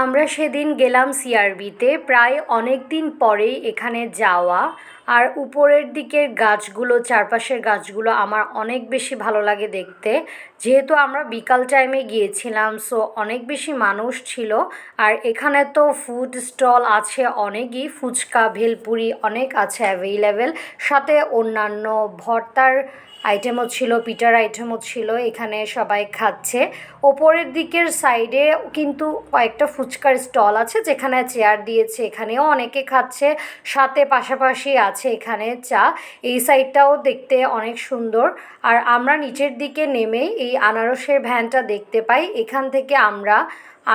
আমরা সেদিন গেলাম সিআরবিতে, প্রায় অনেক দিন পরেই এখানে যাওয়া। আর উপরের দিকের গাছগুলো, চারপাশের গাছগুলো আমার অনেক বেশি ভালো লাগে দেখতে। যেহেতু আমরা বিকাল টাইমে গিয়েছিলাম, সো অনেক বেশি মানুষ ছিল। আর এখানে তো ফুড স্টল আছে অনেকই, ফুচকা ভেলপুরি অনেক আছে অ্যাভেলেবেল। সাথে অন্যান্য ভর্তার আইটেমও ছিল, পিঠার আইটেমও ছিল, এখানে সবাই খাচ্ছে। ওপরের দিকের সাইডে কিন্তু কয়েকটা ফুচকার স্টল আছে, যেখানে চেয়ার দিয়েছে, এখানেও অনেকে খাচ্ছে। সাথে পাশাপাশি আছে এখানে চা। এই সাইডটাও দেখতে অনেক সুন্দর। আর আমরা নিচের দিকে নেমেই এই আনারসের ভ্যানটা দেখতে পাই, এখান থেকে আমরা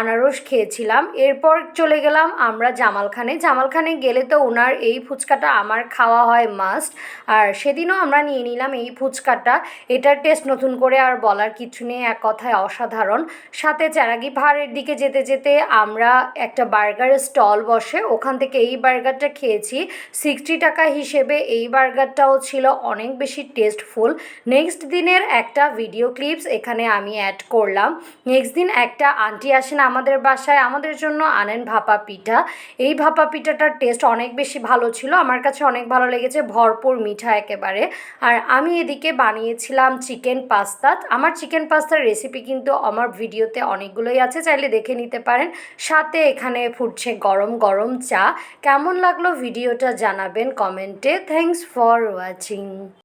আনারস খেয়েছিলাম। এরপর চলে গেলাম আমরা জামালখানে। জামালখানে গেলে তো ওনার এই ফুচকাটা আমার খাওয়া হয় মাস্ট। আর সেদিনও আমরা নিয়ে নিলাম এই ফুচকাটা। এটার টেস্ট নতুন করে আর বলার কিছু নেই, এক কথায় অসাধারণ। সাথে চারাগি পাহাড়ের দিকে যেতে যেতে আমরা একটা বার্গারের স্টল বসে, ওখান থেকে এই বার্গারটা খেয়েছি। 60 টাকা হিসেবে এই বার্গারটাও ছিল অনেক বেশি টেস্টফুল। নেক্সট দিনের একটা ভিডিও ক্লিপস এখানে আমি অ্যাড করলাম। নেক্সট দিন একটা আন্টি আসেন আমাদের বাসায়, আমাদের জন্য আনেন ভাপা পিঠা। এই ভাপা পিঠাটার টেস্ট অনেক বেশি ভালো ছিল, আমার কাছে অনেক ভালো লেগেছে, ভরপুর মিঠা একেবারে। আর আমি এদিকে বানিয়েছিলাম চিকেন পাস্তা। আমার চিকেন পাস্তার রেসিপি কিন্তু আমার ভিডিওতে অনেকগুলোই আছে, চাইলে দেখে নিতে পারেন। সাথে এখানে ফুটছে গরম গরম চা। কেমন লাগলো ভিডিওটা জানাবেন কমেন্টে। Thanks for watching.